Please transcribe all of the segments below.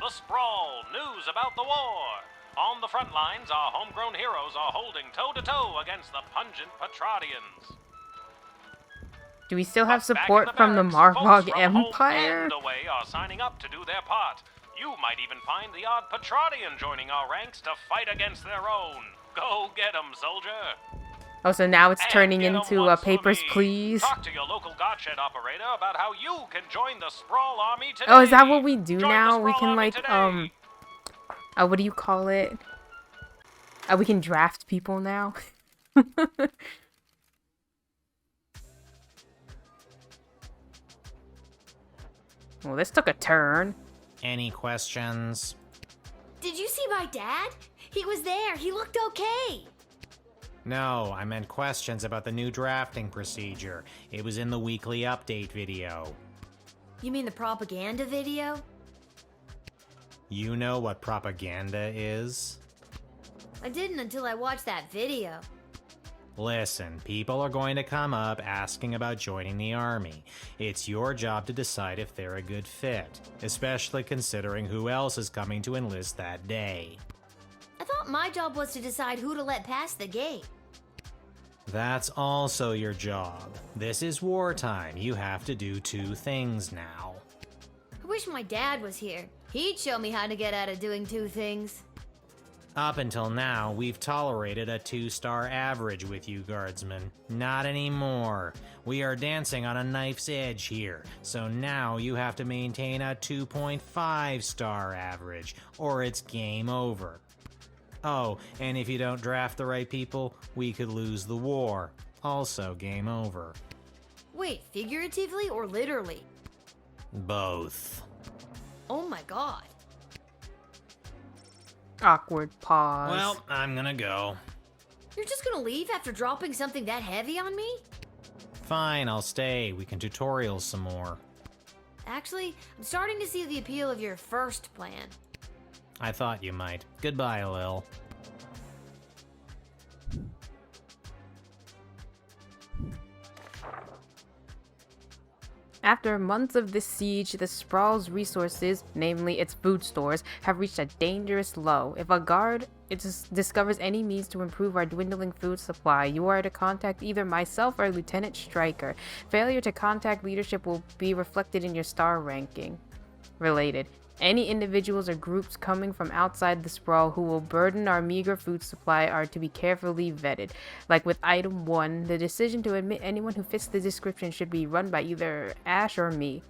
The Sprawl, news about the war. On the front lines, our homegrown heroes are holding toe-to-toe against the pungent Petradians. Do we still have But back in support from the barracks, folks Marvog from home Empire? and away are signing up to do their part. You might even find the odd Petradian joining our ranks to fight against their own. Go get 'em, soldier. Oh, so now it's And turning get 'em into once for Papers, me. Please. Talk to your local Godshed operator about how you can join the Sprawl Army today. Oh, is that what we do Join the now? We Sprawl can, Army like, today. what do you call it? We can draft people now. Well, this took a turn. Any questions? Did you see my dad? He was there. He looked okay. No, I meant questions about the new drafting procedure. It was in the weekly update video. You mean the propaganda video? You know what propaganda is? I didn't until I watched that video. Listen, people are going to come up asking about joining the army. It's your job to decide if they're a good fit, especially considering who else is coming to enlist that day. I thought my job was to decide who to let pass the gate. That's also your job. This is wartime. You have to do two things now. I wish my dad was here. He'd show me how to get out of doing two things. Up until now, we've tolerated a 2-star average with you, Guardsman. Not anymore. We are dancing on a knife's edge here, so now you have to maintain a 2.5-star average, or it's game over. Oh, and if you don't draft the right people, we could lose the war. Also game over. Wait, figuratively or literally? Both. Oh my god. Awkward pause. Well, I'm gonna go. You're just gonna leave after dropping something that heavy on me? Fine, I'll stay. We can tutorial some more. Actually, I'm starting to see the appeal of your first plan. I thought you might. Goodbye, Lil. After months of this siege, the Sprawl's resources, namely its food stores, have reached a dangerous low. If a guard discovers any means to improve our dwindling food supply, you are to contact either myself or Lieutenant Stryker. Failure to contact leadership will be reflected in your star ranking. Related. Any individuals or groups coming from outside the Sprawl who will burden our meager food supply are to be carefully vetted. Like with item 1, the decision to admit anyone who fits the description should be run by either Ash or me.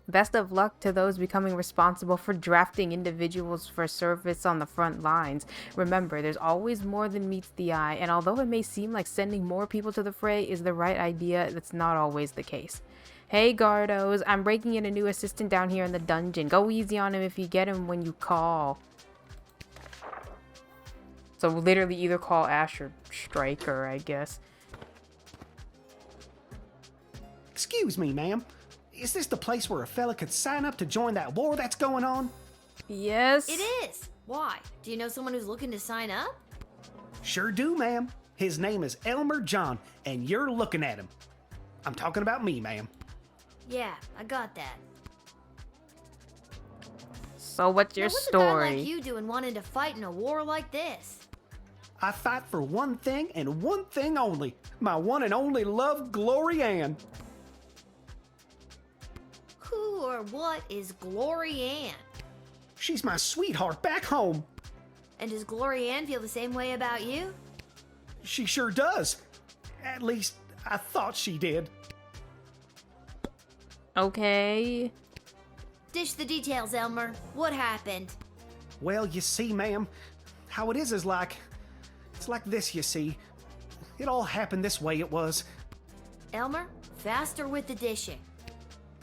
Best of luck to those becoming responsible for drafting individuals for service on the front lines. Remember, there's always more than meets the eye, and although it may seem like sending more people to the fray is the right idea, that's not always the case. Hey Gardos, I'm breaking in a new assistant down here in the dungeon. Go easy on him if you get him when you call. So literally either call Ash or Stryker, I guess. Excuse me, ma'am. Is this the place where a fella could sign up to join that war that's going on? Yes? It is! Why? Do you know someone who's looking to sign up? Sure do, ma'am. His name is Elmer John, and you're looking at him. I'm talking about me, ma'am. Yeah, I got that. So what's your What's story? a guy like you doing wanting to fight in a war like this? I fight for one thing and one thing only. My one and only love, Glory Ann. Who or what is Glory Ann? She's my sweetheart back home. And does Glory Ann feel the same way about you? She sure does. At least, I thought she did. Okay. Dish the details, Elmer. What happened? Well, you see, ma'am, how it is like... It's like this, you see. It all happened this way, it was. Elmer, faster with the dishing.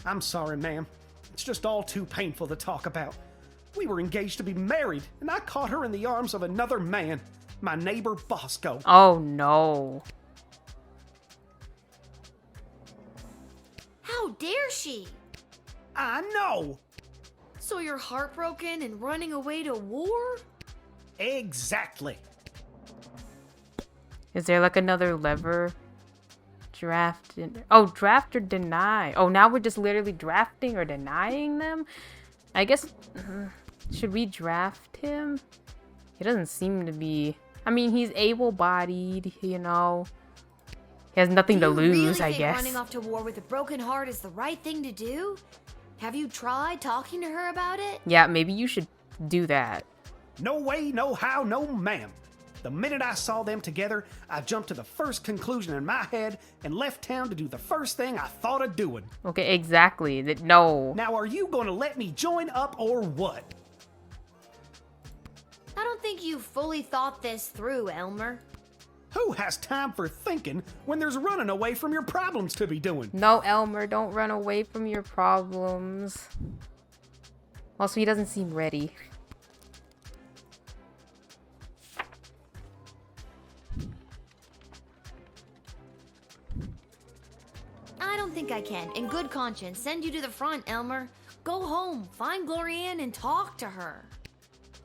I'm sorry, ma'am. It's just all too painful to talk about. We were engaged to be married, and I caught her in the arms of another man, my neighbor Bosco. Oh no. How dare she? I know! So you're heartbroken and running away to war? Exactly. Is there like another lever? Draft and... Oh, draft or deny. Oh, now we're just literally drafting or denying them? I guess, should we draft him? He doesn't seem to be... I mean, he's able-bodied, you know. He has nothing to lose, I guess. Running off to war with a broken heart is the right thing to do? Have you tried talking to her about it? Yeah, maybe you should do that. No way, no how, no ma'am. The minute I saw them together, I jumped to the first conclusion in my head and left town to do the first thing I thought of doing. Okay, exactly. No. Now, are you going to let me join up or what? I don't think you fully thought this through, Elmer. Who has time for thinking when there's running away from your problems to be doing? No, Elmer, don't run away from your problems. Also, he doesn't seem ready. I don't think I can, in good conscience, send you to the front, Elmer. Go home, find Glorianne, and talk to her.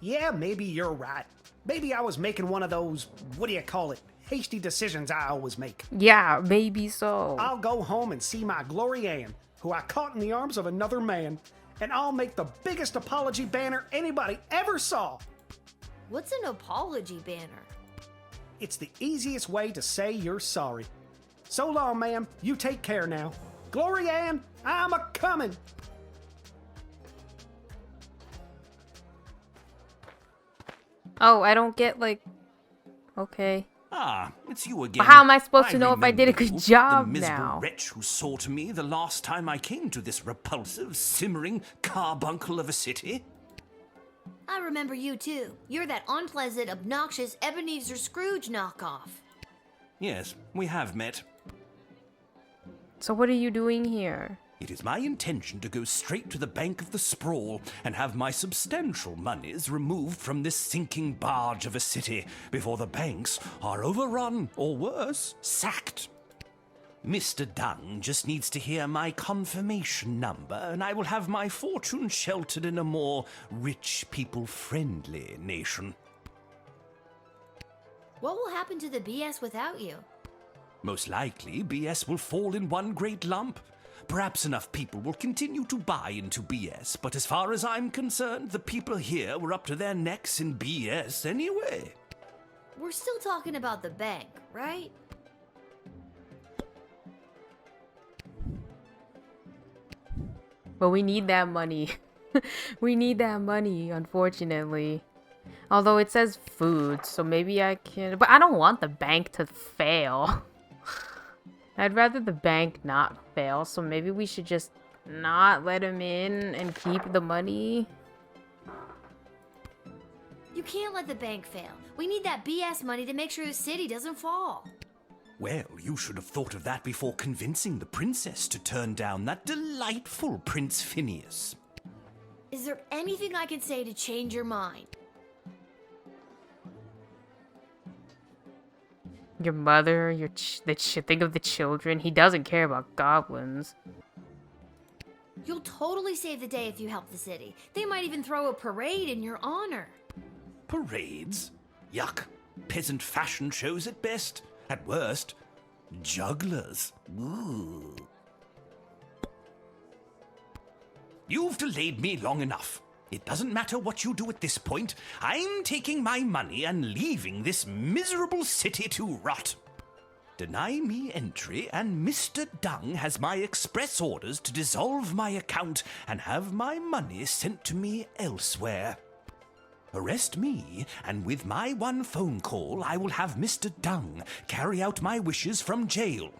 Yeah, maybe you're right. Maybe I was making one of those, what do you call it, hasty decisions I always make. Yeah, maybe so. I'll go home and see my Glorianne, who I caught in the arms of another man, and I'll make the biggest apology banner anybody ever saw. What's an apology banner? It's the easiest way to say you're sorry. So long, ma'am. You take care now. Glorianne, I'm a-coming. Oh, I don't get, like... Okay. Ah, it's you again. But how am I supposed to know if I did a remember good you, job the miserable now? wretch who saw to me the last time I came to this repulsive, simmering carbuncle of a city. I remember you too. You're that unpleasant, obnoxious Ebenezer Scrooge knockoff. Yes, we have met. So what are you doing here? It is my intention to go straight to the bank of the sprawl and have my substantial monies removed from this sinking barge of a city before the banks are overrun, or worse, sacked. Mr. Dung just needs to hear my confirmation number, and I will have my fortune sheltered in a more rich people-friendly nation. What will happen to the BS without you? Most likely, BS will fall in one great lump. Perhaps enough people will continue to buy into BS, but as far as I'm concerned, the people here were up to their necks in BS anyway. We're still talking about the bank, right? But we need that money. We need that money, unfortunately. Although it says food, so maybe I can... But I don't want the bank to fail. I'd rather the bank not fail, so maybe we should just not let him in and keep the money. You can't let the bank fail. We need that BS money to make sure the city doesn't fall. Well, you should have thought of that before convincing the princess to turn down that delightful Prince Phineas. Is there anything I can say to change your mind? Your mother, think of the children. He doesn't care about goblins. You'll totally save the day if you help the city. They might even throw a parade in your honor. Parades? Yuck. Peasant fashion shows at best. At worst, jugglers. Ooh. You've delayed me long enough. It doesn't matter what you do at this point. I'm taking my money and leaving this miserable city to rot. Deny me entry, and Mr. Dung has my express orders to dissolve my account and have my money sent to me elsewhere. Arrest me, and with my one phone call, I will have Mr. Dung carry out my wishes from jail.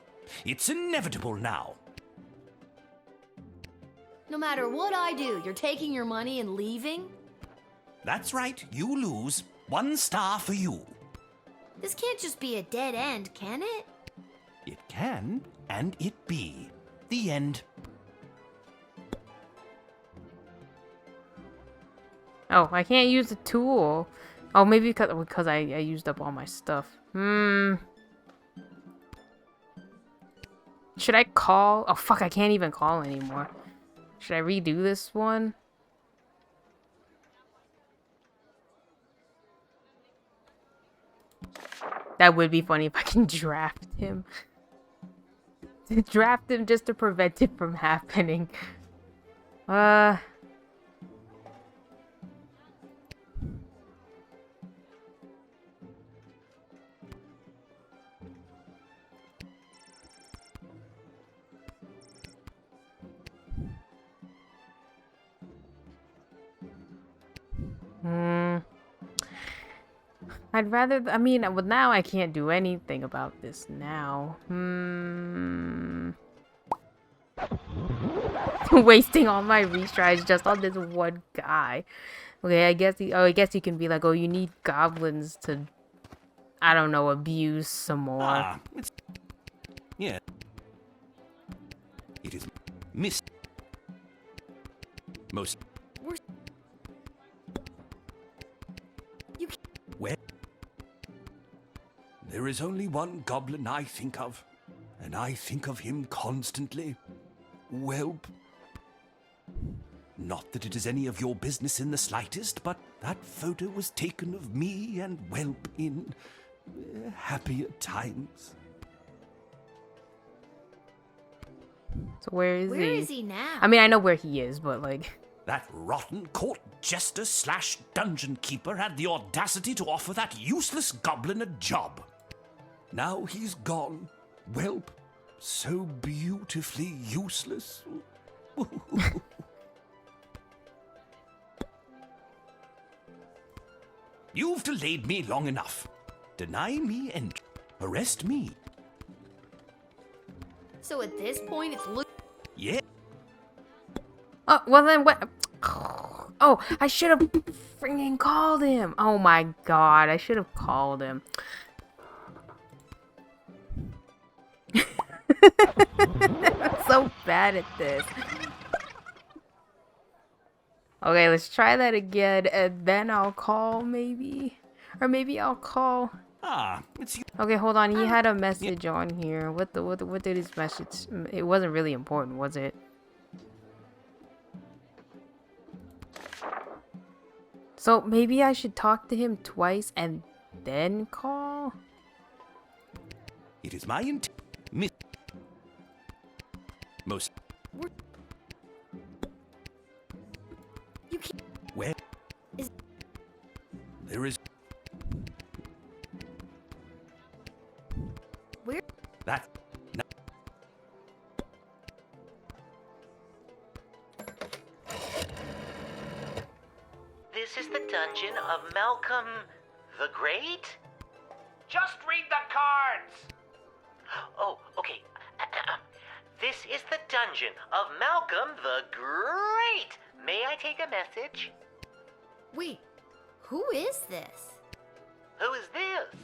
It's inevitable now. No matter what I do, you're taking your money and leaving? That's right, you lose. 1 star for you. This can't just be a dead end, can it? It can, and it be. The end. Oh, I can't use the tool. Oh, maybe because I used up all my stuff. Should I call? Oh, fuck, I can't even call anymore. Should I redo this one? That would be funny if I can draft him. Draft him just to prevent it from happening. I'd rather, I mean, well, now I can't do anything about this now. Wasting all my retries just on this one guy. Okay, I guess I guess you can be like, oh, you need goblins to, I don't know, abuse some more. Yeah. It is most. Where? There is only one goblin I think of, and I think of him constantly. Whelp. Not that it is any of your business in the slightest, but that photo was taken of me and Whelp in happier times. So where is he? Where is he now? I mean, I know where he is, but like... That rotten court jester / dungeon keeper had the audacity to offer that useless goblin a job. Now he's gone. Whelp, so beautifully useless. You've delayed me long enough. Deny me and arrest me. So at this point, it's Yeah. Oh, well then what? Oh, I should have freaking called him. Oh my god, I should have called him. I'm so bad at this. Okay, let's try that again, and then I'll call, maybe? Or maybe I'll call... It's you. Okay, hold on, he had a message on here. What did his message... It wasn't really important, was it? So maybe I should talk to him twice and then call? It is my most. You can't. Where Is- there is Where? that. This is the dungeon of Malcolm the Great? Just read the cards! Oh, okay. This is the dungeon of Malcolm the Great. May I take a message? Wait, who is this? Who is this?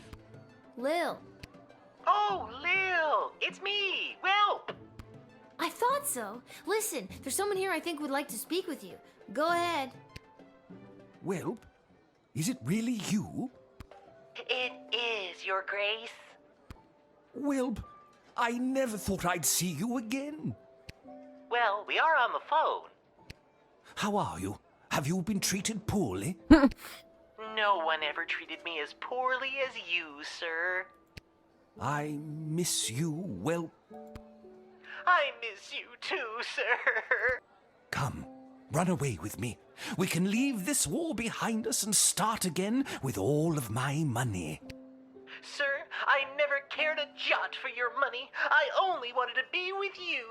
Lil. Oh, Lil! It's me, Whelp! I thought so. Listen, there's someone here I think would like to speak with you. Go ahead. Whelp, is it really you? It is, Your Grace. Whelp, I never thought I'd see you again. Well, we are on the phone. How are you? Have you been treated poorly? No one ever treated me as poorly as you, sir. I miss you, Whelp. I miss you too, sir. Come, run away with me. We can leave this war behind us and start again with all of my money. Sir, I never cared a jot for your money. I only wanted to be with you.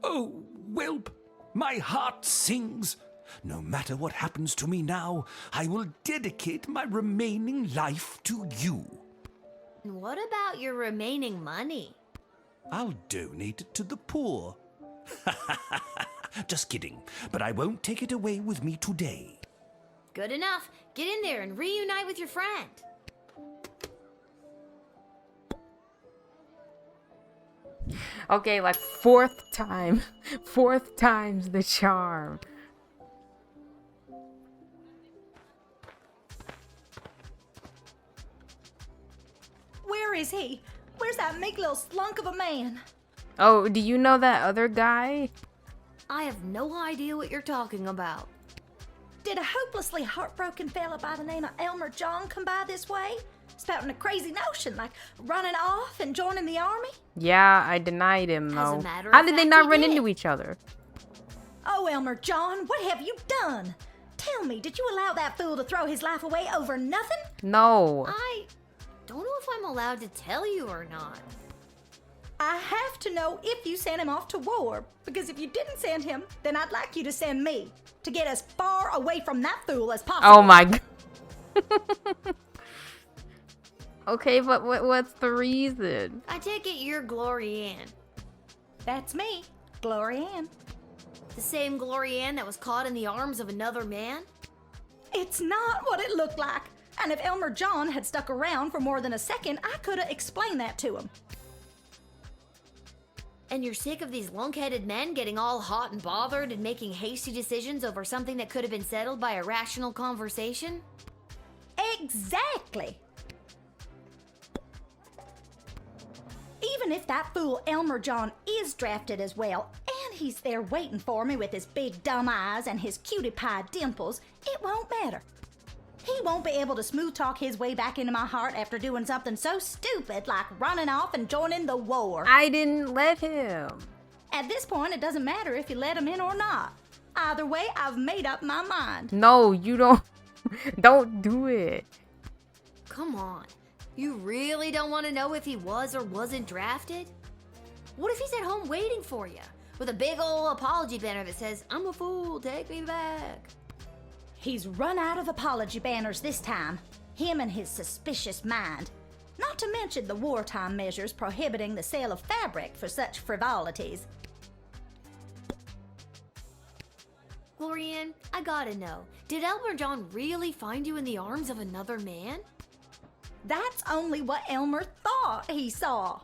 Oh, Whelp, my heart sings. No matter what happens to me now, I will dedicate my remaining life to you. And what about your remaining money? I'll donate it to the poor. Just kidding, but I won't take it away with me today. Good enough. Get in there and reunite with your friend. Okay, like fourth time. Fourth time's the charm. Where is he? Where's that meek little slunk of a man? Oh, do you know that other guy? I have no idea what you're talking about. Did a hopelessly heartbroken fella by the name of Elmer John come by this way? Spouting a crazy notion, like running off and joining the army? Yeah, I denied him As though. a matter How of did they fact, not he run did. into each other? Oh, Elmer John, what have you done? Tell me, did you allow that fool to throw his life away over nothing? No. I don't know if I'm allowed to tell you or not. I have to know if you sent him off to war, because if you didn't send him, then I'd like you to send me, to get as far away from that fool as possible. Oh my god. Okay, but what's the reason? I take it you're Glory Ann. That's me, Glory Ann. The same Glory Ann that was caught in the arms of another man? It's not what it looked like. And if Elmer John had stuck around for more than a second, I could have explained that to him. And you're sick of these lunk-headed men getting all hot and bothered and making hasty decisions over something that could have been settled by a rational conversation? Exactly. Even if that fool Elmer John is drafted as well, and he's there waiting for me with his big dumb eyes and his cutie pie dimples, it won't matter. He won't be able to smooth talk his way back into my heart after doing something so stupid like running off and joining the war. I didn't let him. At this point, it doesn't matter if you let him in or not. Either way, I've made up my mind. No, you don't. Don't do it. Come on. You really don't want to know if he was or wasn't drafted? What if he's at home waiting for you with a big ol' apology banner that says, "I'm a fool, take me back"? He's run out of apology banners this time. Him and his suspicious mind. Not to mention the wartime measures prohibiting the sale of fabric for such frivolities. Glory Ann, I gotta know, did Elmer John really find you in the arms of another man? That's only what Elmer thought he saw.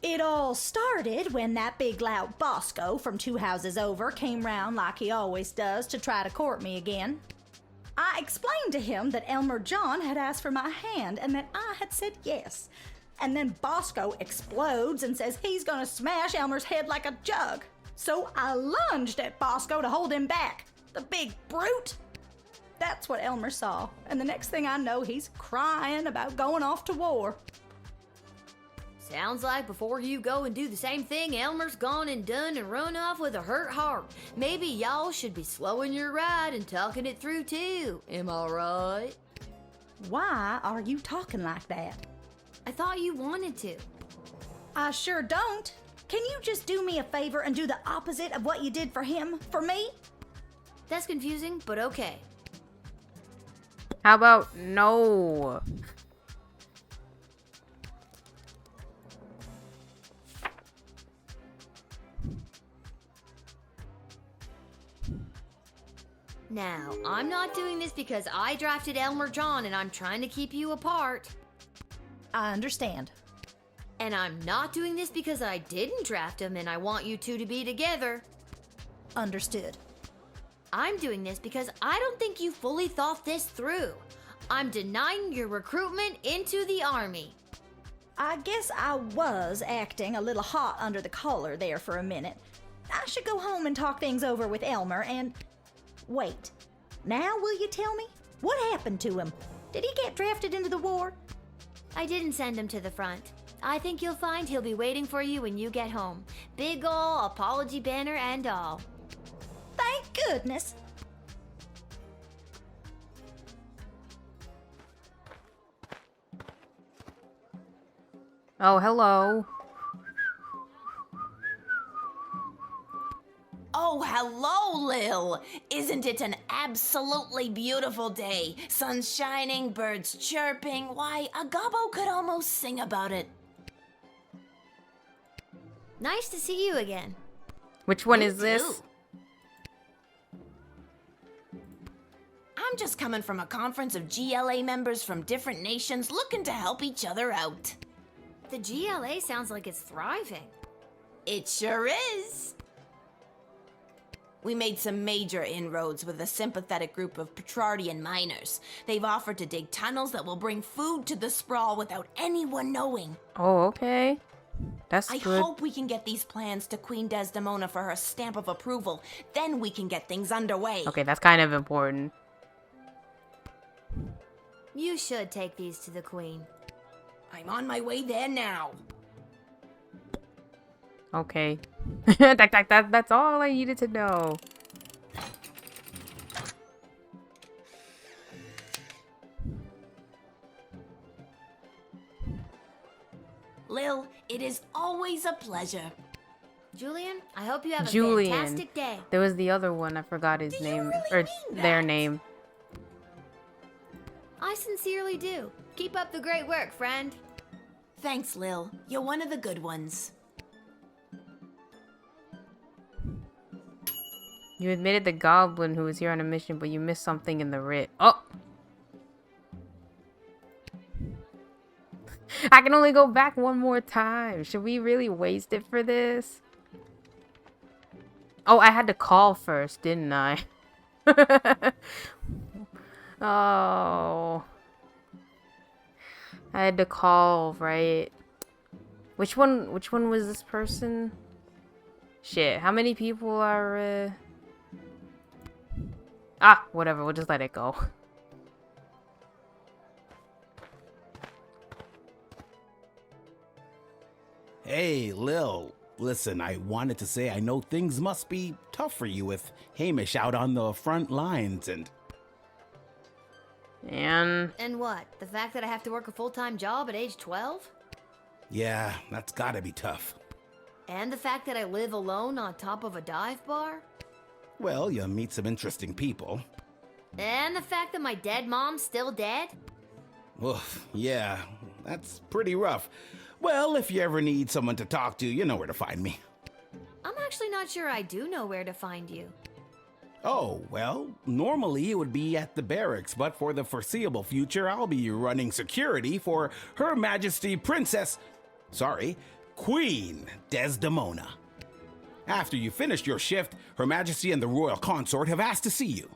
It all started when that big loud Bosco from 2 houses over came round like he always does to try to court me again. I explained to him that Elmer John had asked for my hand and that I had said yes. And then Bosco explodes and says he's gonna smash Elmer's head like a jug. So I lunged at Bosco to hold him back. The big brute! That's what Elmer saw, and the next thing I know, he's crying about going off to war. Sounds like before you go and do the same thing, Elmer's gone and done and run off with a hurt heart. Maybe y'all should be slowing your ride and talking it through too. Am I right? Why are you talking like that? I thought you wanted to. I sure don't. Can you just do me a favor and do the opposite of what you did for him, for me? That's confusing, but okay. How about no? Now, I'm not doing this because I drafted Elmer John and I'm trying to keep you apart. I understand. And I'm not doing this because I didn't draft him and I want you two to be together. Understood. I'm doing this because I don't think you fully thought this through. I'm denying your recruitment into the army. I guess I was acting a little hot under the collar there for a minute. I should go home and talk things over with Elmer and... Wait. Now will you tell me? What happened to him? Did he get drafted into the war? I didn't send him to the front. I think you'll find he'll be waiting for you when you get home. Big ol' apology banner and all. Thank goodness. Oh, hello. Oh, hello, Lil! Isn't it an absolutely beautiful day? Sun's shining, birds chirping. Why, a gobbo could almost sing about it. Nice to see you again. Which one You is this? too. I'm just coming from a conference of GLA members from different nations looking to help each other out. The GLA sounds like it's thriving. It sure is. We made some major inroads with a sympathetic group of Petrardian miners. They've offered to dig tunnels that will bring food to the sprawl without anyone knowing. Oh, okay. That's I good. hope we can get these plans to Queen Desdemona for her stamp of approval. Then we can get things underway. Okay, that's kind of important. You should take these to the Queen. I'm on my way there now. Okay. That's all I needed to know. Lil, it is always a pleasure. Julian, I hope you have a Julian. fantastic day. There was the other one. I forgot his Do you name. really Or mean their that? name. I sincerely do. Keep up the great work, friend. Thanks, Lil. You're one of the good ones. You admitted the goblin who was here on a mission, but you missed something in the writ. Oh! I can only go back one more time. Should we really waste it for this? Oh, I had to call first, didn't I? Oh. I had to call, right? Which one was this person? Shit, how many people are, Ah, whatever, we'll just let it go. Hey, Lil. Listen, I wanted to say I know things must be tough for you with Hamish out on the front lines and... And what? The fact that I have to work a full-time job at age 12? Yeah, that's gotta be tough. And the fact that I live alone on top of a dive bar? Well, you meet some interesting people. And the fact that my dead mom's still dead? Oof, yeah, that's pretty rough. Well, if you ever need someone to talk to, you know where to find me. I'm actually not sure I do know where to find you. Oh, well, normally it would be at the barracks, but for the foreseeable future, I'll be running security for Her Majesty Queen Desdemona. After you finish your shift, Her Majesty and the Royal Consort have asked to see you.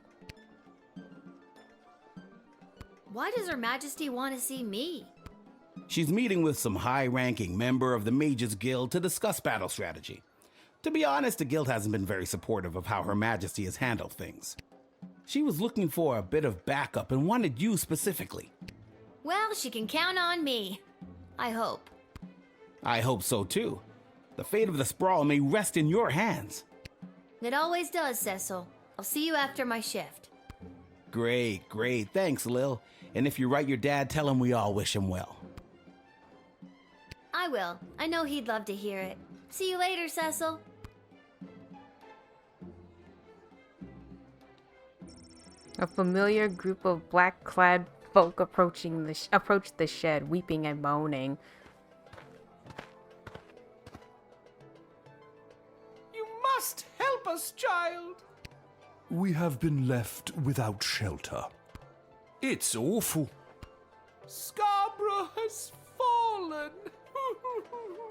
Why does Her Majesty want to see me? She's meeting with some high-ranking member of the Mages Guild to discuss battle strategy. To be honest, the guild hasn't been very supportive of how Her Majesty has handled things. She was looking for a bit of backup and wanted you specifically. Well, she can count on me. I hope. I hope so too. The fate of the Sprawl may rest in your hands. It always does, Cecil. I'll see you after my shift. Great. Thanks, Lil. And if you write your dad, tell him we all wish him well. I will. I know he'd love to hear it. See you later, Cecil. A familiar group of black-clad folk approached the shed, weeping and moaning. You must help us, child. We have been left without shelter. It's awful. Scarborough has fallen.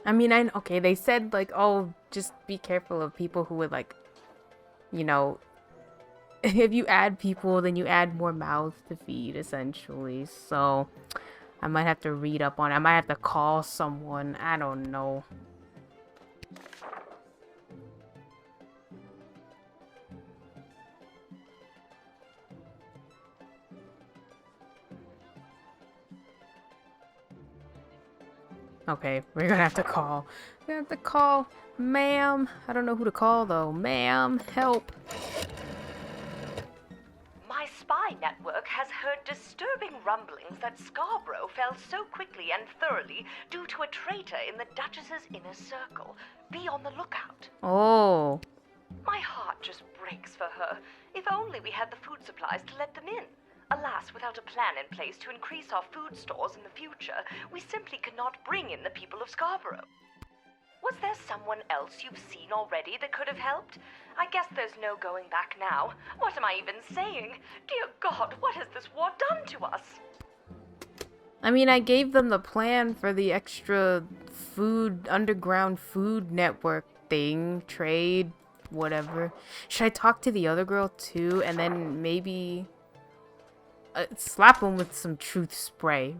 I mean, okay, they said, like, oh, just be careful of people who would, like, you know, if you add people, then you add more mouths to feed, essentially. So, I might have to read up on it. I might have to call someone. I don't know. Okay, we're gonna have to call. We're gonna have to call, ma'am. I don't know who to call though. Ma'am, help. My spy network has heard disturbing rumblings that Scarborough fell so quickly and thoroughly due to a traitor in the Duchess's inner circle. Be on the lookout. Oh. My heart just breaks for her. If only we had the food supplies to let them in. Alas, without a plan in place to increase our food stores in the future, we simply cannot bring in the people of Scarborough. Was there someone else you've seen already that could have helped? I guess there's no going back now. What am I even saying? Dear God, what has this war done to us? I mean, I gave them the plan for the extra food, underground food network thing, trade, whatever. Should I talk to the other girl too, and then maybe slap him with some truth spray?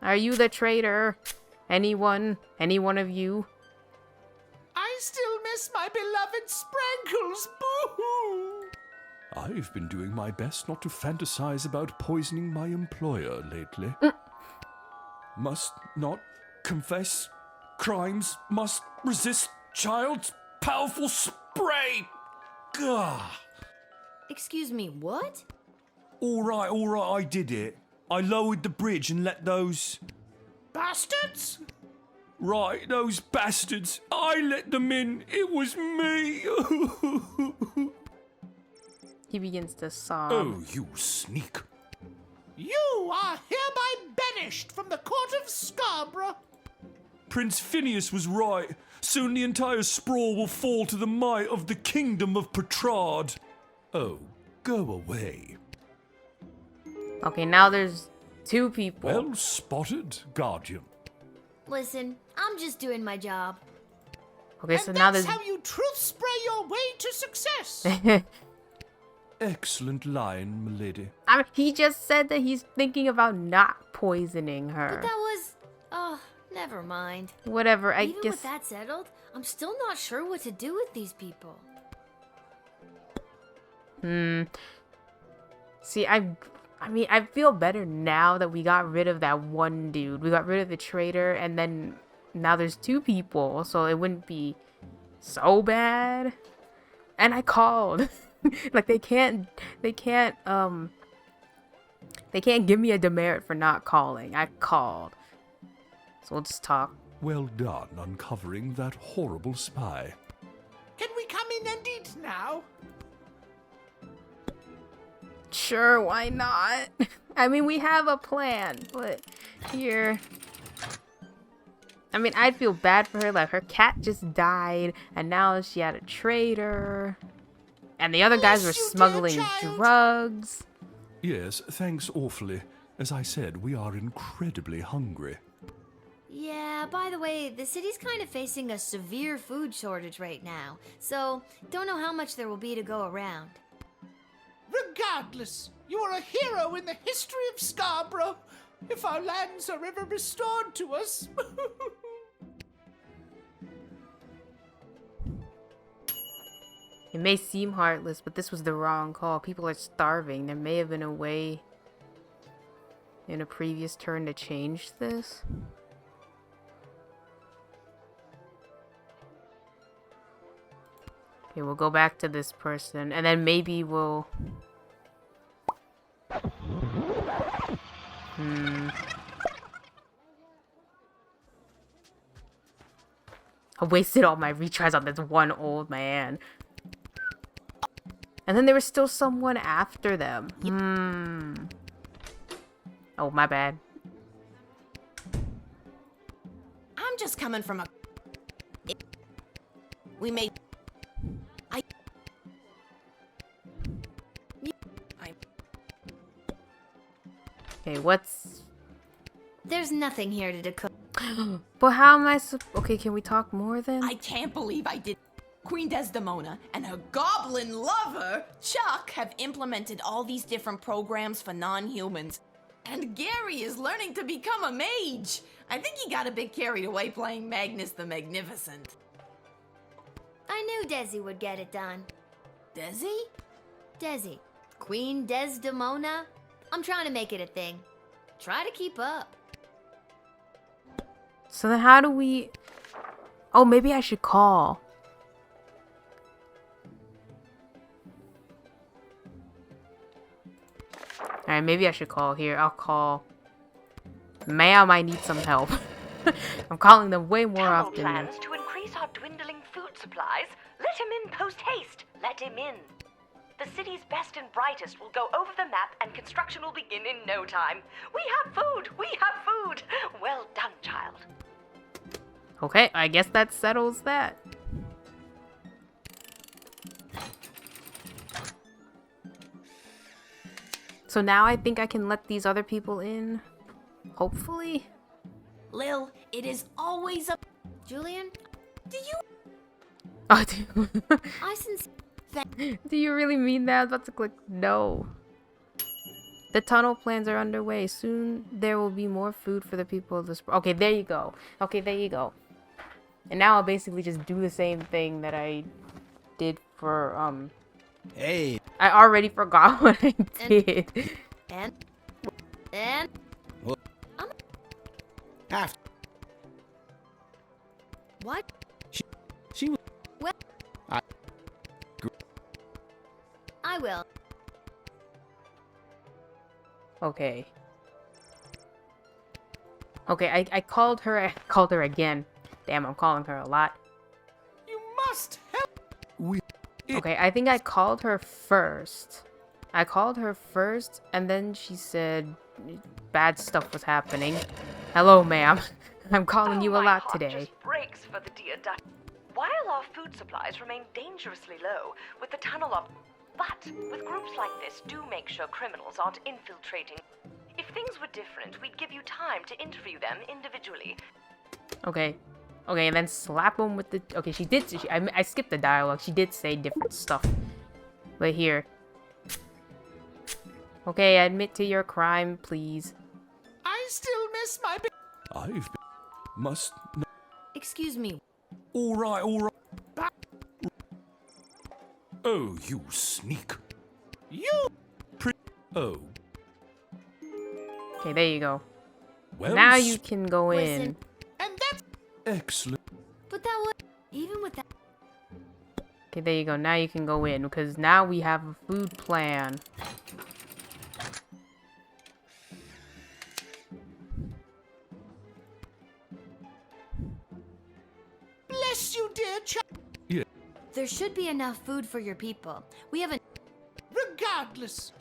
Are you the traitor? Anyone? Any one of you? I still miss my beloved Sprankles. Boo-hoo! I've been doing my best not to fantasize about poisoning my employer lately. Must not confess crimes, must resist child's powerful spray. Gah! Excuse me, what? All right, I did it. I lowered the bridge and let those... Bastards? Right, those bastards. I let them in. It was me. He begins to sob. Oh, you sneak. You are hereby banished from the court of Scarborough. Prince Phineas was right. Soon the entire sprawl will fall to the might of the kingdom of Petrard. Oh, go away. Okay, now there's 2 people. Well spotted, Guardian. Listen, I'm just doing my job. Okay, so And now that's there's... how you truth spray your way to success. Excellent line, milady. I mean, he just said that he's thinking about not poisoning her. But that was... Oh, never mind. Whatever, I Even guess... with that settled, I'm still not sure what to do with these people. See, I mean, I feel better now that we got rid of that one dude. We got rid of the traitor, and then now there's 2 people, so it wouldn't be so bad. And I called. Like, they can't give me a demerit for not calling. I called. So we'll just talk. Well done uncovering that horrible spy. Can we come in and eat now? Sure, why not? I mean, we have a plan, but here... I mean, I'd feel bad for her. Like, her cat just died, and now she had a traitor. And the other guys were smuggling drugs. Yes, thanks awfully. As I said, we are incredibly hungry. Yeah, by the way, the city's kind of facing a severe food shortage right now, so don't know how much there will be to go around. Regardless, you are a hero in the history of Scarborough. If our lands are ever restored to us. It may seem heartless, but this was the wrong call. People are starving. There may have been a way in a previous turn to change this. Okay, we'll go back to this person, and then maybe we'll... I wasted all my retries on this one old man. And then there was still someone after them. Oh, my bad. I'm just coming from a... We made... Okay, what's... There's nothing here to decode. But how am I okay, can we talk more then? I can't believe I did. Queen Desdemona and her goblin lover, Chuck, have implemented all these different programs for non-humans. And Gary is learning to become a mage. I think he got a bit carried away playing Magnus the Magnificent. I knew Desi would get it done. Desi? Desi. Queen Desdemona. I'm trying to make it a thing. Try to keep up. So then how do we... Oh, maybe I should call. Alright, maybe I should call here. I'll call. Ma'am, I need some help. I'm calling them way more Tunnel often. plans to increase our dwindling food supplies. Let him in post haste. Let him in. The city's best and brightest will go over the map and construction will begin in no time. We have food! We have food! Well done, child. Okay, I guess that settles that. So now I think I can let these other people in. Hopefully. Lil, it is always a... Julian? Do you... Oh, I sincerely... do you really mean that? I was about to click no. The tunnel plans are underway. Soon there will be more food for the people of this. Okay, there you go. Okay, there you go. And now I'll basically just do the same thing that I did for, Hey. I already forgot what I did. And... After What? she was... Well... I will. Okay. Okay, I called her. I called her again. Damn, I'm calling her a lot. You must help. Okay, I think I called her first. And then she said bad stuff was happening. Hello, ma'am. I'm calling you a my lot heart today. just breaks for the dear duck. While our food supplies remain dangerously low, with the tunnel up, but with groups like this, do make sure criminals aren't infiltrating. If things were different, we'd give you time to interview them individually. Okay. Okay, and then slap him with the... Okay, she did... I skipped the dialogue. She did say different stuff. But here. Okay, admit to your crime, please. I still miss my... Must... Excuse me. All right. Oh, you sneak. You... Oh, Okay, there you go. well... Now you can go in. Listen, And that's... Excellent. but that was... Even with that... Okay, there you go. Now you can go in, because now we have a food plan. Bless you, dear child. There should be enough food for your people. We have a... Regardless.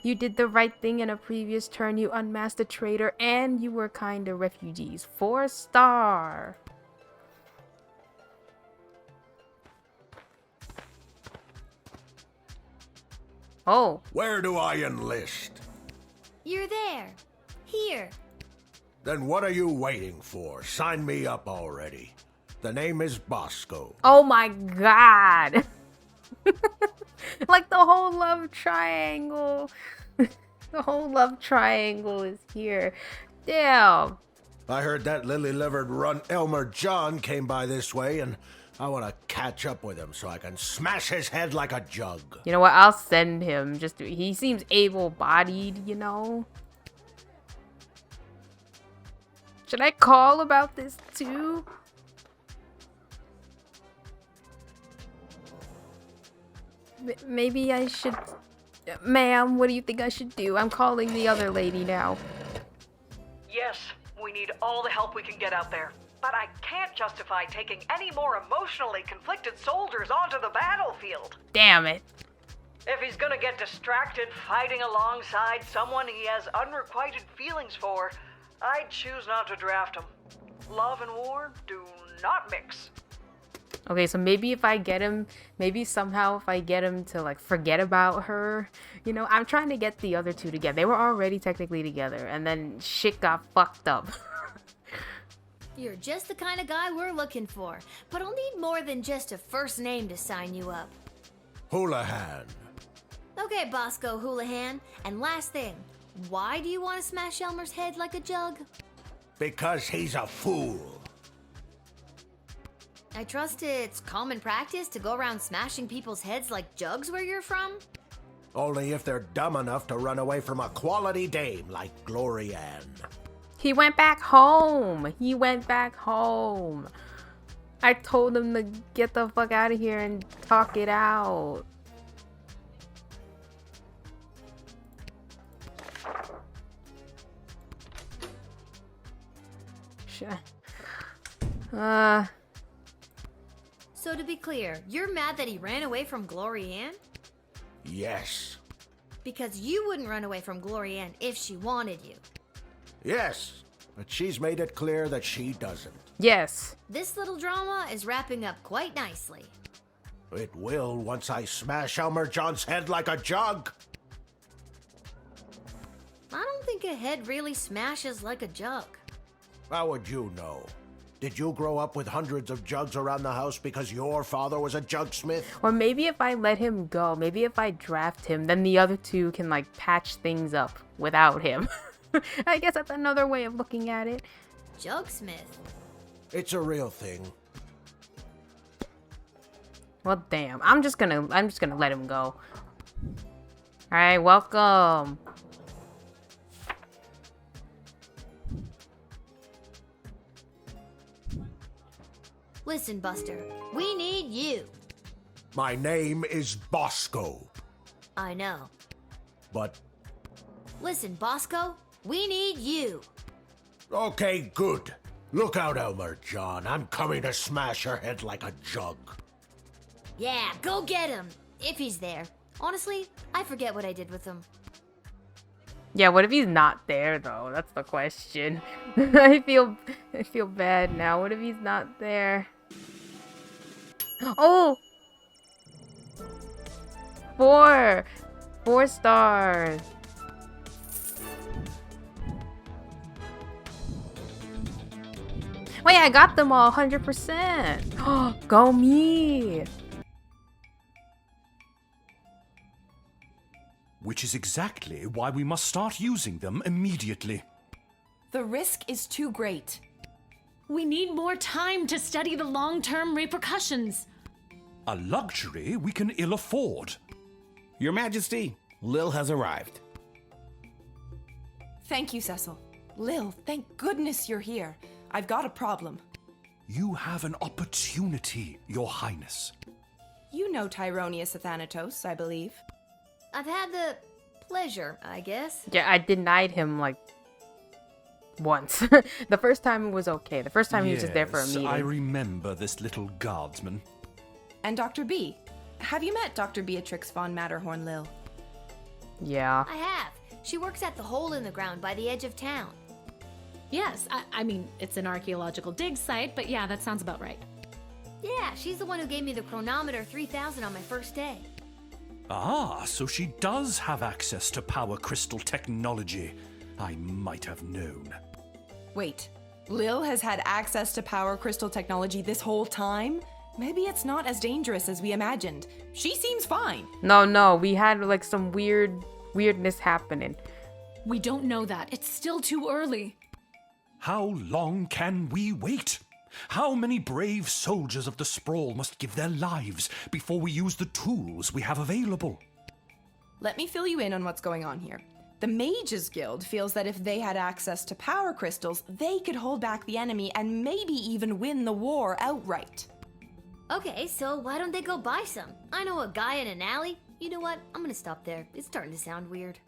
You did the right thing in a previous turn. You unmasked a traitor, and you were kind to refugees. 4-star. Oh. Where do I enlist? You're there. Here. Then what are you waiting for? Sign me up already. The name is Bosco. Oh my god. Like the whole love triangle. The whole love triangle is here. Damn. I heard that lily-livered runt Elmer John came by this way, and I want to catch up with him so I can smash his head like a jug. You know what? I'll send him. He seems able-bodied, you know? Should I call about this too? Maybe I should... Ma'am, what do you think I should do? I'm calling the other lady now. Yes, we need all the help we can get out there. But I can't justify taking any more emotionally conflicted soldiers onto the battlefield. Damn it. If he's gonna get distracted fighting alongside someone he has unrequited feelings for, I'd choose not to draft him. Love and war do not mix. Okay, so maybe if I get him, if I get him to like forget about her, you know, I'm trying to get the other two together. They were already technically together, and then shit got fucked up. You're just the kind of guy we're looking for. But I'll need more than just a first name to sign you up. Houlihan. Okay, Bosco Houlihan. And last thing, why do you want to smash Elmer's head like a jug? Because he's a fool. I trust it's common practice to go around smashing people's heads like jugs where you're from? Only if they're dumb enough to run away from a quality dame like Glory Ann. He went back home. I told him to get the fuck out of here and talk it out. So to be clear, you're mad that he ran away from Glory Ann? Yes. Because you wouldn't run away from Glory Ann if she wanted you. Yes, but she's made it clear that she doesn't. Yes. This little drama is wrapping up quite nicely. It will once I smash Elmer John's head like a jug. I don't think a head really smashes like a jug. How would you know? Did you grow up with hundreds of jugs around the house because your father was a jugsmith? Or maybe if I let him go, maybe if I draft him, then the other two can like patch things up without him. I guess that's another way of looking at it. Jugsmith? It's a real thing. Well, damn. I'm just gonna let him go. Alright, welcome. Listen, Buster, we need you. My name is Bosco. I know. But... Listen, Bosco, we need you. Okay, good. Look out, Elmer John. I'm coming to smash her head like a jug. Yeah, go get him, if he's there. Honestly, I forget what I did with them. Yeah, what if he's not there though? That's the question. I feel bad now. What if he's not there? Oh! 4 stars. Wait, I got them all 100%. Go me. Which is exactly why we must start using them immediately. The risk is too great. We need more time to study the long-term repercussions. A luxury we can ill afford. Your Majesty, Lil has arrived. Thank you, Cecil. Lil, thank goodness you're here. I've got a problem. You have an opportunity, Your Highness. You know Tyronius Athanatos, I believe. I've had the pleasure, I guess. Yeah, I denied him like once. The first time it was okay. The first time he was just there for a meeting. I remember this little guardsman. And Dr. B. Have you met Dr. Beatrix von Matterhorn, Lil? Yeah. I have. She works at the hole in the ground by the edge of town. Yes, I mean, it's an archaeological dig site, but yeah, that sounds about right. Yeah, she's the one who gave me the chronometer 3000 on my first day. Ah, so she does have access to power crystal technology. I might have known. Wait, Lil has had access to power crystal technology this whole time? Maybe it's not as dangerous as we imagined. She seems fine. No, we had like some weirdness happening. We don't know that. It's still too early. How long can we wait? How many brave soldiers of the Sprawl must give their lives before we use the tools we have available? Let me fill you in on what's going on here. The Mages Guild feels that if they had access to power crystals, they could hold back the enemy and maybe even win the war outright. Okay, so why don't they go buy some? I know a guy in an alley. You know what? I'm gonna stop there. It's starting to sound weird.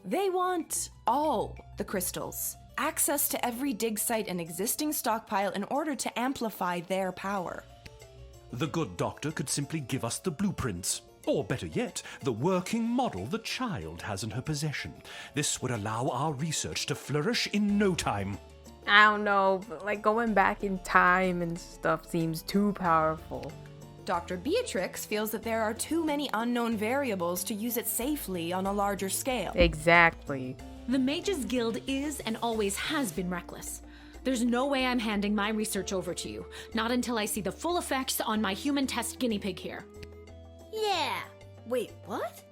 They want all the crystals. Access to every dig site and existing stockpile in order to amplify their power. The good doctor could simply give us the blueprints. Or better yet, the working model the child has in her possession. This would allow our research to flourish in no time. I don't know, but like going back in time and stuff seems too powerful. Dr. Beatrix feels that there are too many unknown variables to use it safely on a larger scale. Exactly. The Mages Guild is and always has been reckless. There's no way I'm handing my research over to you, not until I see the full effects on my human test guinea pig here. Yeah. Wait, what?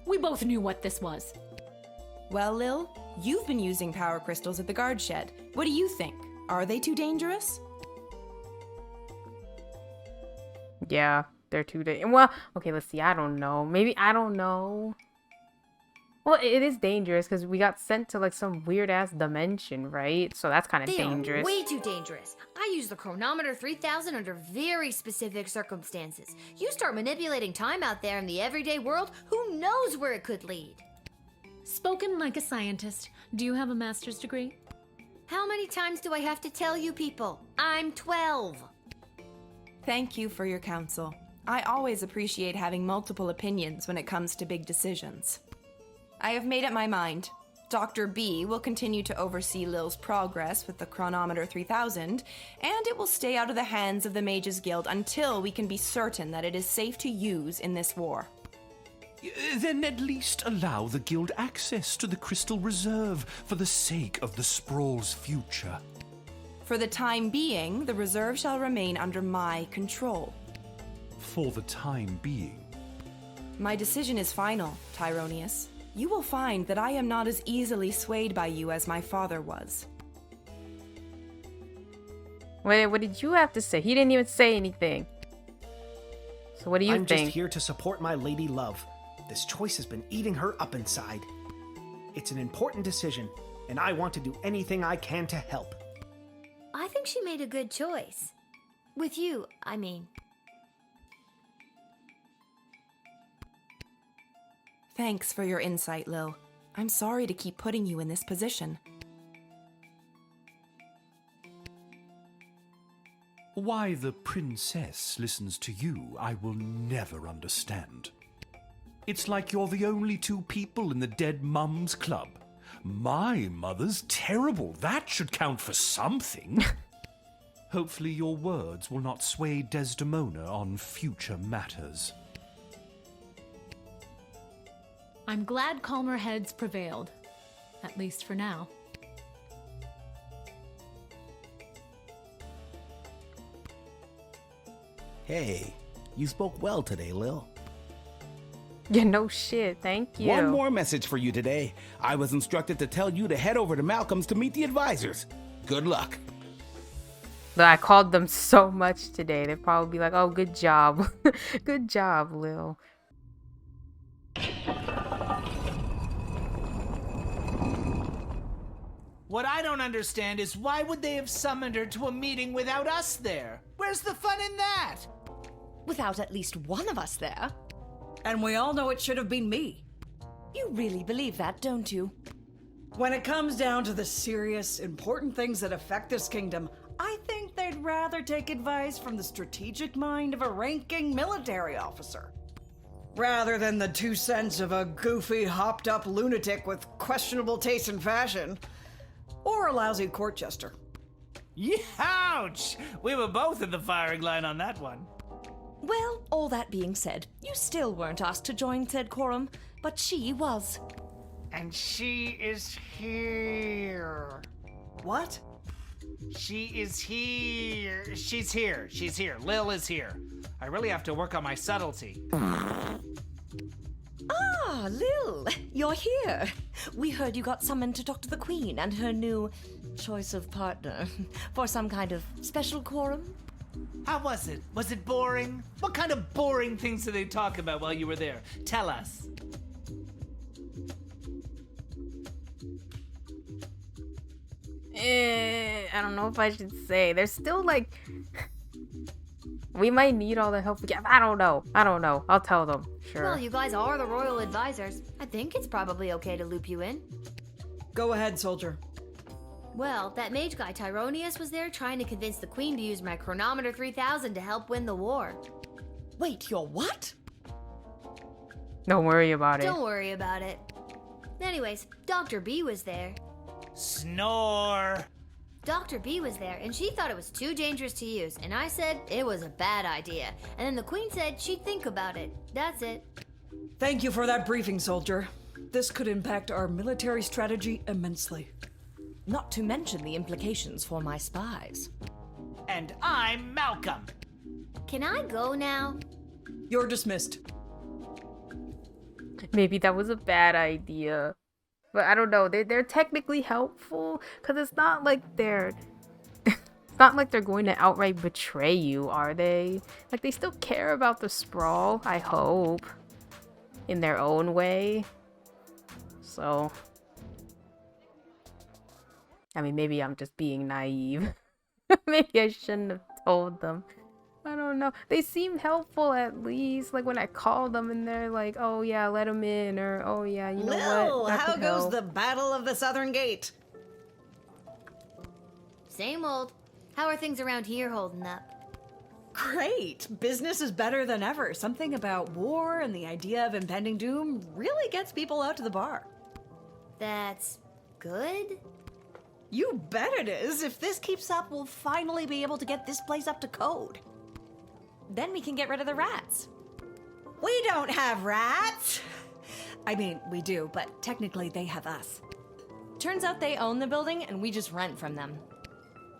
We both knew what this was. Well, Lil, you've been using power crystals at the guard shed. What do you think? Are they too dangerous? Yeah, they're too well, okay, let's see. I don't know. Maybe I don't know. Well, it is dangerous because we got sent to like some weird ass dimension, right? So that's kind of dangerous. Are way too dangerous. I use the chronometer 3000 under very specific circumstances. You start manipulating time out there in the everyday world, who knows where it could lead? Spoken like a scientist. Do you have a master's degree? How many times do I have to tell you people? I'm 12. Thank you for your counsel. I always appreciate having multiple opinions when it comes to big decisions. I have made up my mind. Dr. B will continue to oversee Lil's progress with the chronometer 3000, and it will stay out of the hands of the Mages Guild until we can be certain that it is safe to use in this war. Then at least allow the guild access to the crystal reserve for the sake of the Sprawl's future. For the time being, the reserve shall remain under my control. For the time being. My decision is final, Tyronius. You will find that I am not as easily swayed by you as my father was. Wait, what did you have to say? He didn't even say anything. So what do you I'm think? just here to support my lady love. This choice has been eating her up inside. It's an important decision, and I want to do anything I can to help. I think she made a good choice. With you, I mean. Thanks for your insight, Lil. I'm sorry to keep putting you in this position. Why the princess listens to you, I will never understand. It's like you're the only two people in the Dead Mums Club. My mother's terrible. That should count for something. Hopefully your words will not sway Desdemona on future matters. I'm glad calmer heads prevailed. At least for now. Hey, you spoke well today, Lil. Yeah, no shit. Thank you. One more message for you today. I was instructed to tell you to head over to Malcolm's to meet the advisors. Good luck. But I called them so much today. They'd probably be like, oh, good job. Good job, Lil. What I don't understand is why would they have summoned her to a meeting without us there? Where's the fun in that? Without at least one of us there. And we all know it should have been me. You really believe that, don't you? When it comes down to the serious, important things that affect this kingdom, I think they'd rather take advice from the strategic mind of a ranking military officer. Rather than the 2 cents of a goofy, hopped-up lunatic with questionable taste in fashion. Or a lousy court jester. Ouch! We were both in the firing line on that one. Well, all that being said, you still weren't asked to join said quorum, but she was. And she is here. What? She is here. She's here. She's here. Lil is here. I really have to work on my subtlety. Ah, Lil, you're here. We heard you got summoned to talk to the Queen and her new choice of partner for some kind of special quorum. How was it? Was it boring? What kind of boring things did they talk about while you were there? Tell us. I don't know if I should say. There's still like... We might need all the help we get. I don't know. I'll tell them. Sure. Well, you guys are the royal advisors. I think it's probably okay to loop you in. Go ahead, soldier. Well, that mage guy Tyronius was there trying to convince the queen to use my chronometer 3000 to help win the war. Wait, your what? Don't worry about it. Don't worry about it. Anyways, Dr. B was there. Snore. Dr. B was there, and she thought it was too dangerous to use, and I said it was a bad idea. And then the queen said she'd think about it. That's it. Thank you for that briefing, soldier. This could impact our military strategy immensely. Not to mention the implications for my spies. And I'm Malcolm. Can I go now? You're dismissed. Maybe that was a bad idea. But I don't know. They're technically helpful because it's not like they're going to outright betray you, are they? Like, they still care about the sprawl, I hope, in their own way. So, I mean, maybe I'm just being naive. Maybe I shouldn't have told them. I don't know. They seemed helpful at least. Like when I called them and they're like, oh yeah, let them in. Or, oh yeah, you know Lil, what? That how could goes help. the Battle of the Southern Gate? Same old. How are things around here holding up? Great. Business is better than ever. Something about war and the idea of impending doom really gets people out to the bar. That's good? You bet it is. If this keeps up, we'll finally be able to get this place up to code. Then we can get rid of the rats. We don't have rats. I mean, we do, but technically they have us. Turns out they own the building and we just rent from them.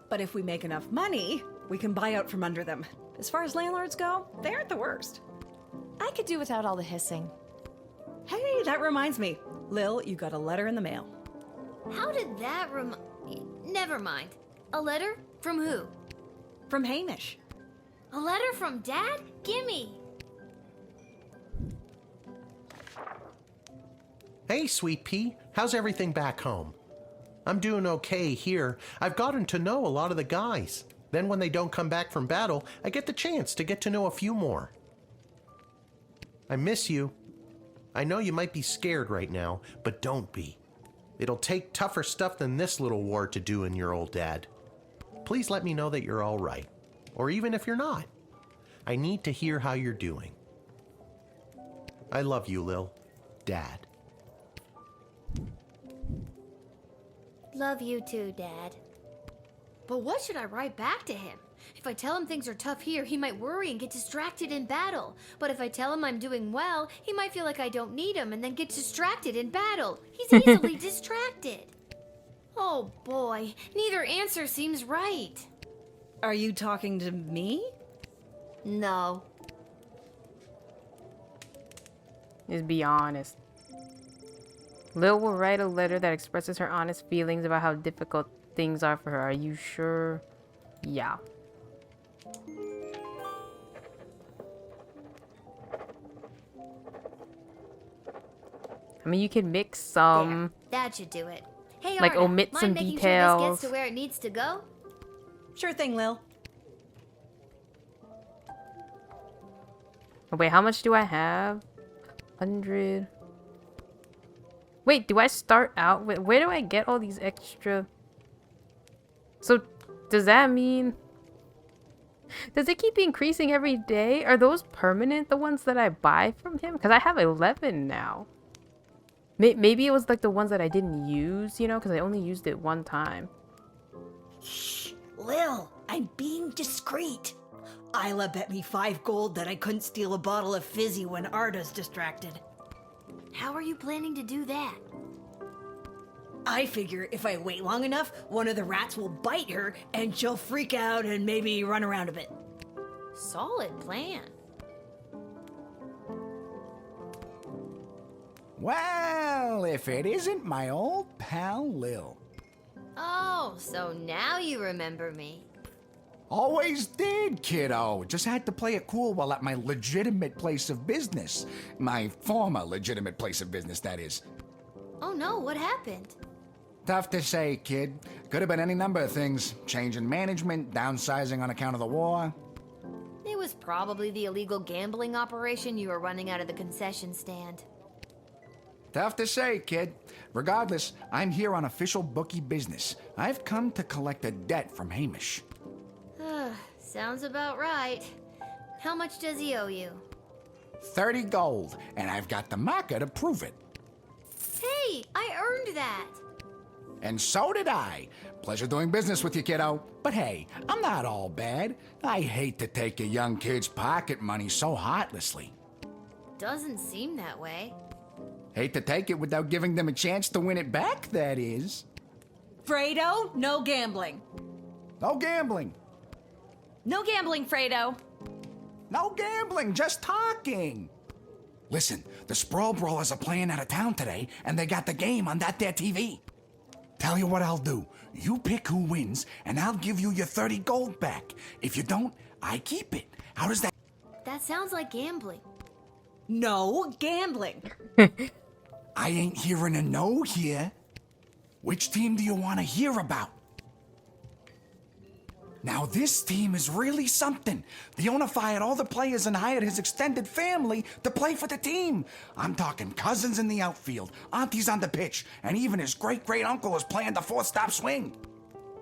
But if we make enough money, we can buy out from under them. As far as landlords go, they aren't the worst. I could do without all the hissing. Hey, that reminds me. Lil, you got a letter in the mail. How did that Never mind. A letter? From who? From Hamish. A letter from Dad? Gimme! Hey, Sweet Pea. How's everything back home? I'm doing okay here. I've gotten to know a lot of the guys. Then when they don't come back from battle, I get the chance to get to know a few more. I miss you. I know you might be scared right now, but don't be. It'll take tougher stuff than this little war to do in your old dad. Please let me know that you're all right. Or even if you're not. I need to hear how you're doing. I love you, Lil. Dad. Love you too, Dad. But what should I write back to him? If I tell him things are tough here, he might worry and get distracted in battle. But if I tell him I'm doing well, he might feel like I don't need him and then get distracted in battle. He's easily distracted. Oh boy, neither answer seems right. Are you talking to me? No. Just be honest. Lil will write a letter that expresses her honest feelings about how difficult things are for her. Are you sure? Yeah. I mean, you can mix some. There, that should do it. Hey, like Arda, omit mind some making details. sure this gets to where it needs to go? Sure thing, Lil. Oh, wait, how much do I have? 100. Wait, do I start out with... Where do I get all these extra... So, does that mean... Does it keep increasing every day? Are those permanent, the ones that I buy from him? Because I have 11 now. Maybe it was like the ones that I didn't use, you know? Because I only used it one time. Shh, Lil, I'm being discreet. Isla bet me 5 gold that I couldn't steal a bottle of fizzy when Arda's distracted. How are you planning to do that? I figure if I wait long enough, one of the rats will bite her and she'll freak out and maybe run around a bit. Solid plan. Well, if it isn't my old pal Lil. Oh, so now you remember me. Always did, kiddo. Just had to play it cool while at my legitimate place of business. My former legitimate place of business, that is. Oh no, what happened? Tough to say, kid. Could have been any number of things. Change in management, downsizing on account of the war. It was probably the illegal gambling operation you were running out of the concession stand. Tough to say, kid. Regardless, I'm here on official bookie business. I've come to collect a debt from Hamish. Sounds about right. How much does he owe you? 30 gold, and I've got the marker to prove it. Hey, I earned that. And so did I. Pleasure doing business with you, kiddo. But hey, I'm not all bad. I hate to take a young kid's pocket money so heartlessly. Doesn't seem that way. Hate to take it without giving them a chance to win it back, that is. Fredo, no gambling. No gambling. No gambling, Fredo. No gambling, just talking. Listen, the Sprawl Brawlers are playing out of town today, and they got the game on that there TV. Tell you what I'll do. You pick who wins, and I'll give you your 30 gold back. If you don't, I keep it. How does that... That sounds like gambling. No gambling. I ain't hearing a no here. Which team do you want to hear about? Now this team is really something. The owner fired all the players and hired his extended family to play for the team. I'm talking cousins in the outfield, aunties on the pitch, and even his great-great-uncle is playing the fourth-stop swing.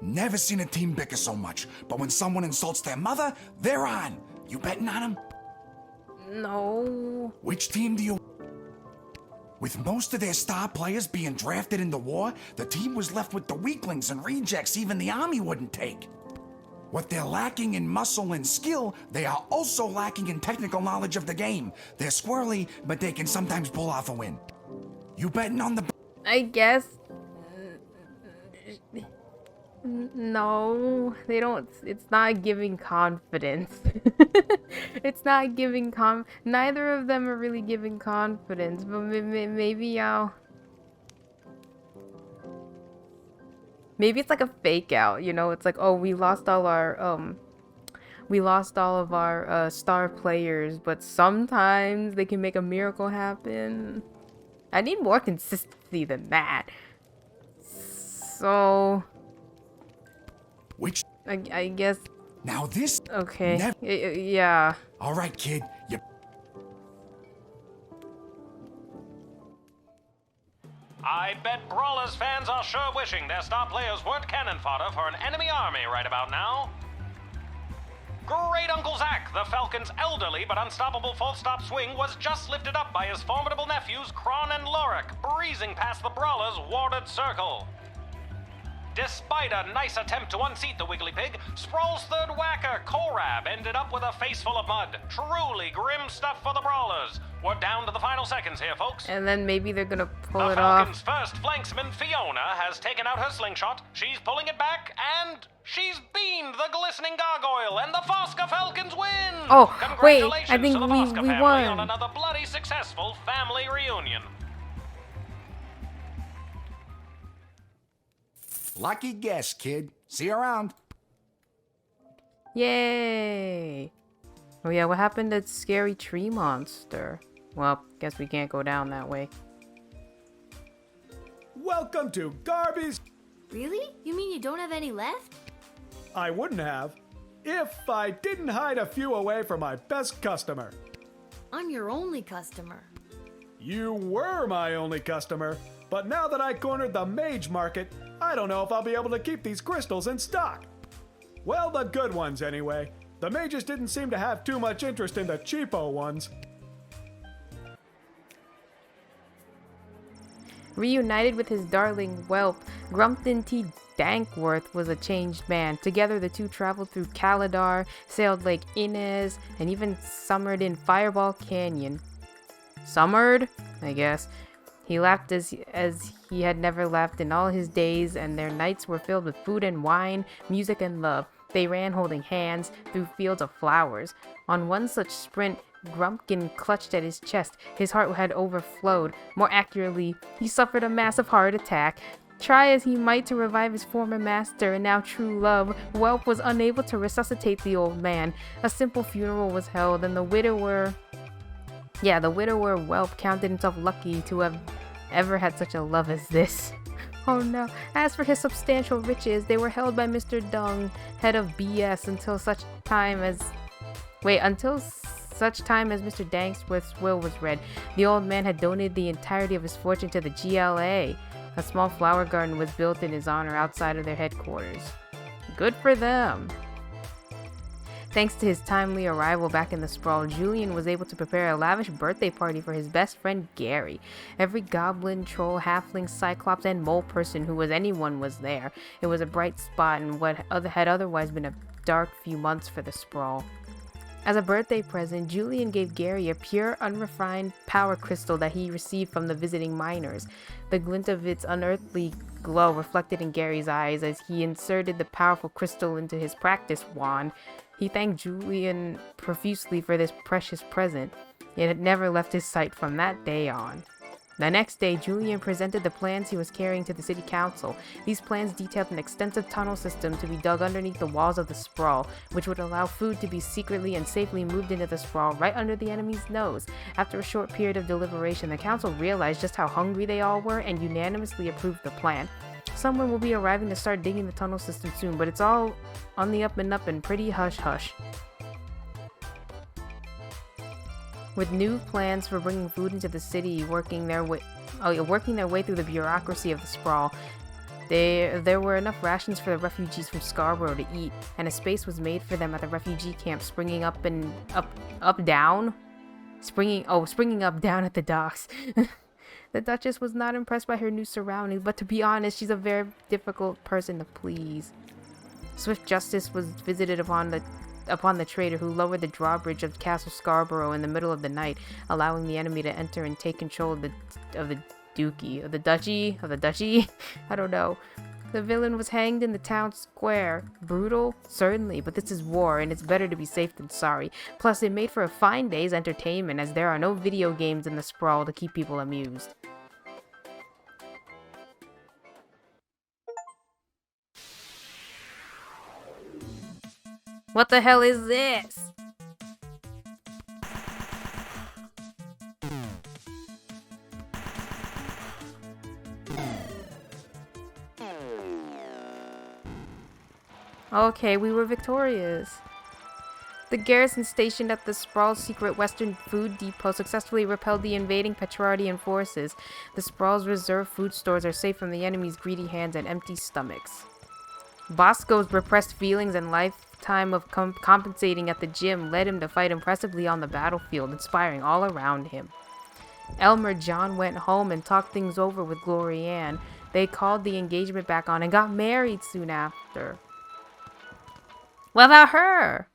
Never seen a team bicker so much, but when someone insults their mother, they're on. You betting on them? No. Which team do you... With most of their star players being drafted in the war, the team was left with the weaklings and rejects even the army wouldn't take. What they're lacking in muscle and skill, they are also lacking in technical knowledge of the game. They're squirrely, but they can sometimes pull off a win. You betting on the... I guess... No, they don't. It's not giving confidence. It's not giving neither of them are really giving confidence, but maybe I'll... Maybe it's like a fake out, you know? It's like, oh, we lost all of our star players, but sometimes they can make a miracle happen. I need more consistency than that. So... Which... I guess... Now this... Okay. Yeah. All right, kid. You... I bet Brawlers fans are sure wishing their star players weren't cannon fodder for an enemy army right about now. Great Uncle Zack, the Falcon's elderly but unstoppable full-stop swing, was just lifted up by his formidable nephews, Kron and Lorik, breezing past the Brawler's warded circle. Despite a nice attempt to unseat the Wiggly Pig, Sprawl's third whacker, Korab, ended up with a face full of mud. Truly grim stuff for the Brawlers. We're down to the final seconds here, folks. And then maybe they're gonna pull The it Falcon's off. first flanksman, Fiona, has taken out her slingshot. She's pulling it back, and she's beamed the glistening gargoyle, and the Fosca Falcons win! Oh, wait, Congratulations I think to the we Fosca family won. on another bloody successful family reunion. Lucky guess, kid. See you around. Yay! Oh yeah, what happened to Scary Tree Monster? Well, guess we can't go down that way. Welcome to Garby's. Really? You mean you don't have any left? I wouldn't have if I didn't hide a few away for my best customer. I'm your only customer. You were my only customer, but now that I cornered the mage market, I don't know if I'll be able to keep these crystals in stock. Well, the good ones anyway. The mages didn't seem to have too much interest in the cheapo ones. Reunited with his darling whelp, Grumpton T. Dankworth was a changed man. Together, the two traveled through Kaladar, sailed Lake Inez, and even summered in Fireball Canyon. Summered? I guess. He laughed as he had never laughed in all his days, and their nights were filled with food and wine, music and love. They ran holding hands through fields of flowers. On one such sprint, Grumpkin clutched at his chest. His heart had overflowed. More accurately, he suffered a massive heart attack. Try as he might to revive his former master and now true love, Whelp was unable to resuscitate the old man. A simple funeral was held, and the widower Whelp counted himself lucky to have ever had such a love as this. Oh no. As for his substantial riches, they were held by Mr. Dung, head of BS, until such time as Mr. Dankworth's will was read. The old man had donated the entirety of his fortune to the GLA. A small flower garden was built in his honor outside of their headquarters. Good for them. Thanks to his timely arrival back in the sprawl, Julian was able to prepare a lavish birthday party for his best friend Gary. Every goblin, troll, halfling, cyclops, and mole person who was anyone was there. It was a bright spot in what had otherwise been a dark few months for the sprawl. As a birthday present, Julian gave Gary a pure, unrefined power crystal that he received from the visiting miners. The glint of its unearthly glow reflected in Gary's eyes as he inserted the powerful crystal into his practice wand. He thanked Julian profusely for this precious present. It had never left his sight from that day on. The next day, Julian presented the plans he was carrying to the city council. These plans detailed an extensive tunnel system to be dug underneath the walls of the sprawl, which would allow food to be secretly and safely moved into the sprawl right under the enemy's nose. After a short period of deliberation, the council realized just how hungry they all were and unanimously approved the plan. Someone will be arriving to start digging the tunnel system soon, but it's all on the up and pretty hush-hush. With new plans for bringing food into the city working their way through the bureaucracy of the sprawl, there were enough rations for the refugees from Scarborough to eat, and a space was made for them at the refugee camp, springing up down at the docks. The Duchess was not impressed by her new surroundings, but to be honest, she's a very difficult person to please. Swift justice was visited upon the traitor, who lowered the drawbridge of Castle Scarborough in the middle of the night, allowing the enemy to enter and take control of the duchy. I don't know. The villain was hanged in the town square. Brutal? Certainly, but this is war, and it's better to be safe than sorry. Plus, it made for a fine day's entertainment, as there are no video games in the sprawl to keep people amused. What the hell is this? Okay, we were victorious. The garrison stationed at the Sprawl's secret Western Food Depot successfully repelled the invading Petrardian forces. The Sprawl's reserve food stores are safe from the enemy's greedy hands and empty stomachs. Bosco's repressed feelings and lifetime of compensating at the gym led him to fight impressively on the battlefield, inspiring all around him. Elmer John went home and talked things over with Glory Ann. They called the engagement back on and got married soon after. What about her?